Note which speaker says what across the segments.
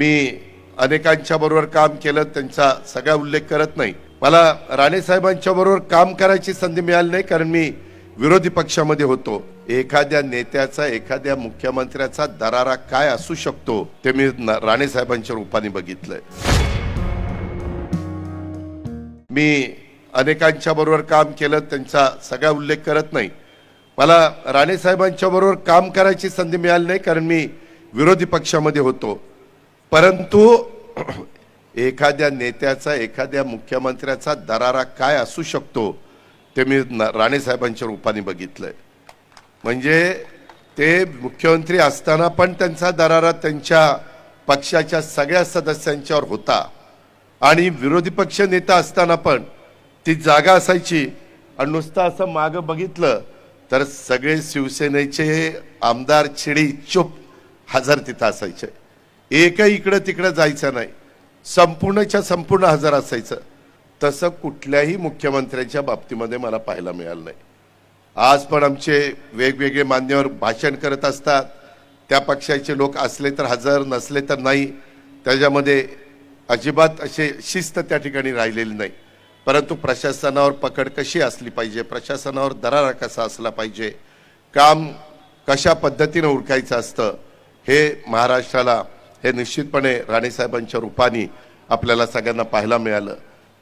Speaker 1: मी अनेकांच्या बरोबर काम केलं, त्यांचा सगळा उल्लेख करत नाही। मला राणे साहेबांच्या बरोबर काम करायची संधी मिळाली नाही, कारण मी विरोधी पक्षामध्ये होतो। एखाद्या नेत्याचा, एखाद्या मुख्यमंत्र्याचा दरारा काय असू शकतो ते मी राणे साहेबांच्या रूपाने बघितलंय। मी अनेकांच्या बरोबर काम केलं, त्यांचा सगळा उल्लेख करत नाही। मला राणे साहेबांच्या बरोबर काम करायची संधी मिळाली नाही, कारण मी विरोधी पक्षामध्ये होतो। परंतु एखाद्या नेत्याचा, एखाद्या मुख्यमंत्र्याचा दरारा काय असू शकतो ते मी राणे साहेबांच्या रूपाने बघितलंय। म्हणजे ते मुख्यमंत्री असताना पण त्यांचा दरारा त्यांच्या पक्षाच्या सगळ्या सदस्यांच्यावर होता, आणि विरोधी पक्ष नेता असताना पण ती जागा असायची। आणि नुसतं असं मागं बघितलं तर सगळे शिवसेनेचे आमदार चिडी चुप हजर तिथं असायचे, एकही इकडं तिकडं जायचं नाही, संपूर्णच्या संपूर्ण हजर असायचं। तसं कुठल्याही मुख्यमंत्र्यांच्या बाबतीमध्ये मला पाहायला मिळालं नाही। आज पण आमचे वेगवेगळे मान्यवर भाषण करत असतात, त्या पक्षाचे लोक असले तर हजर, नसले तर नाही। त्याच्यामध्ये अजिबात असे शिस्त त्या ठिकाणी राहिलेली नाही। परंतु प्रशासनावर पकड कशी असली पाहिजे, प्रशासनावर दरारा कसा असला पाहिजे, काम कशा पद्धतीने उरकायचं असतं, हे महाराष्ट्राला हे निश्चितपणे राणे साहेबांच्या रूपाने आपल्याला सगळ्यांना पाहायला मिळालं।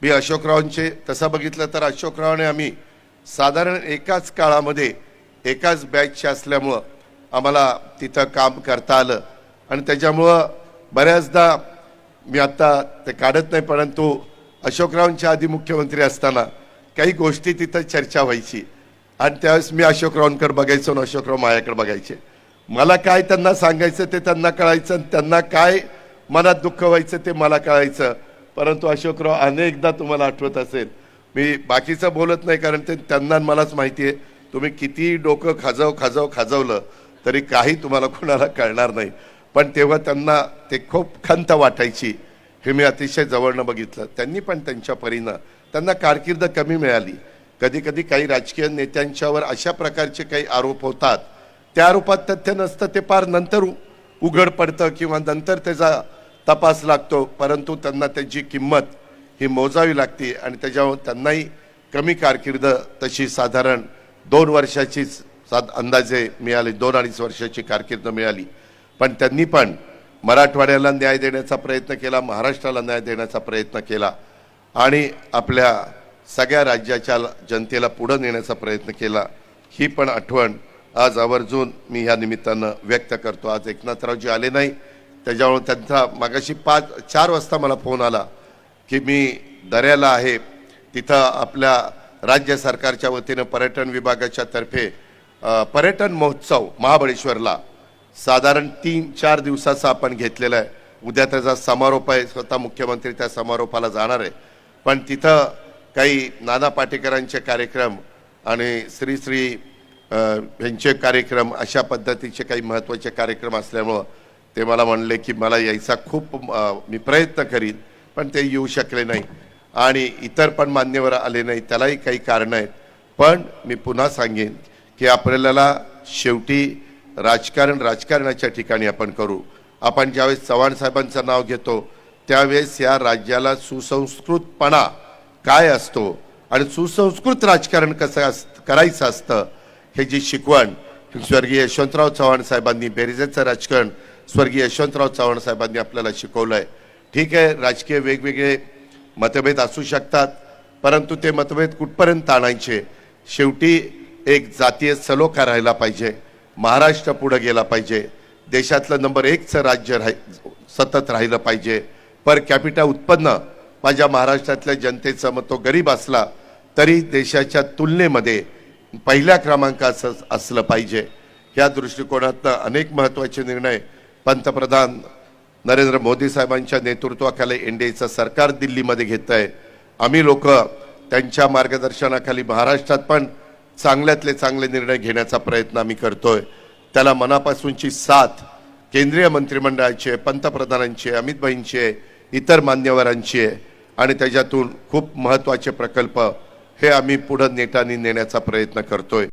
Speaker 1: मी अशोकरावांचे तसं बघितलं तर अशोकरावाने आम्ही साधारण एकाच काळामध्ये एकाच बॅचचे असल्यामुळं आम्हाला तिथं काम करता आलं, आणि त्याच्यामुळं बऱ्याचदा मी आता ते काढत नाही, परंतु अशोकरावांच्या आधी मुख्यमंत्री असताना काही गोष्टी तिथं चर्चा व्हायची, आणि त्यावेळेस मी अशोकरावांकडे बघायचो आणि अशोकराव माझ्याकडे बघायचे। मला काय त्यांना सांगायचं ते त्यांना कळायचं, आणि त्यांना काय मनात दुःख व्हायचं ते मला कळायचं। परंतु अशोकराव अनेकदा तुम्हाला आठवत असेल, मी बाकीचं बोलत नाही कारण ते त्यांना मलाच माहिती आहे, तुम्ही किती डोकं खाजवलं तरी काही तुम्हाला कोणाला कळणार नाही। पण तेव्हा त्यांना ते खूप खंत वाटायची, हे मी अतिशय जवळनं बघितलं। त्यांनी पण त्यांच्या परीनं, त्यांना कारकीर्द कमी मिळाली। कधी कधी काही राजकीय नेत्यांच्यावर अशा प्रकारचे काही आरोप होतात, त्या आरोपात तथ्य नसतं, ते फार नंतर उघड पडतं किंवा नंतर त्याचा तपास लागतो। परंतु त्यांना त्याची किंमत ही मोजावी लागते, आणि त्याच्यावर त्यांनाही कमी कारकीर्द तशी साधारण 2 वर्षाचीच अंदाजे मिळाली, 2-2.5 वर्षाची कारकीर्द मिळाली। पण त्यांनी पण मराठवाड्याला न्याय देण्याचा प्रयत्न केला, महाराष्ट्राला न्याय देण्याचा प्रयत्न केला, आणि आपल्या सगळ्या राज्याच्या जनतेला पुढे नेण्याचा प्रयत्न केला। ही पण आठवण आज आवर्जून मी ह्या निमित्तानं व्यक्त करतो। आज एकनाथरावजी आले नाही, त्याच्यामुळे त्यांचा मागाशी 4 वाजता मला फोन आला की मी दर्याला आहे, तिथं आपल्या राज्य सरकारच्या वतीनं पर्यटन विभागाच्या तर्फे पर्यटन महोत्सव महाबळेश्वरला साधारण 3-4 दिवसाचा आपण घेतलेला आहे। उद्या त्याचा समारोप आहे, स्वतः मुख्यमंत्री त्या समारोपाला जाणार आहे। पण तिथं काही नाना पाटेकरांचे कार्यक्रम आणि श्री यांचे कार्यक्रम, अशा पद्धतीचे काही महत्त्वाचे कार्यक्रम असल्यामुळं ते मला म्हणले की मला यायचा खूप मी प्रयत्न करीन, पण ते येऊ शकले नाही, आणि इतर पण मान्यवर आले नाही, त्यालाही काही कारणं आहेत। पण मी पुन्हा सांगेन की आपल्याला शेवटी राजकारणाच्या ठिकाणी आपण करू। आपण ज्यावेळेस चव्हाण साहेबांचं नाव घेतो त्यावेळेस या राज्याला सुसंस्कृतपणा काय असतो आणि सुसंस्कृत राजकारण कसं करायचं असतं, हे जी शिकवण स्वर्गीय यशवंतराव चव्हाण साहेबांनी, बेरीजेचं राजकारण स्वर्गीय यशवंतराव चव्हाण साहेबांनी आपल्याला शिकवलं आहे। ठीक आहे, राजकीय वेगवेगळे मतभेद असू शकतात, परंतु ते मतभेद कुठपर्यंत आणायचे, शेवटी एक जातीय सलोखा राहिला पाहिजे, महाराष्ट्र पुढे गेला पाहिजे, देशातलं नंबर 1चं राज्य सतत राहिलं पाहिजे। पर कॅपिटा उत्पन्न माझ्या महाराष्ट्रातल्या जनतेचं मग तो गरीब असला तरी देशाच्या तुलनेमध्ये पहिल्या क्रमांकाचं असलं पाहिजे। या दृष्टिकोनातनं अनेक महत्त्वाचे निर्णय पंतप्रधान नरेंद्र मोदी साहेबांच्या नेतृत्वाखाली एनडीएचं सरकार दिल्लीमध्ये घेत आहे। आम्ही लोक त्यांच्या मार्गदर्शनाखाली महाराष्ट्रात पण चांगल्यातले चांगले निर्णय घेण्याचा प्रयत्न आम्ही करतोय। त्याला मनापासूनची साथ केंद्रीय मंत्रिमंडळाची, पंतप्रधानांची, अमित भाईंची, इतर मान्यवरांची आहे, आणि त्याच्यातून खूप महत्त्वाचे प्रकल्प हे आम्ही पुढे नेटाने नेण्याचा प्रयत्न करतोय।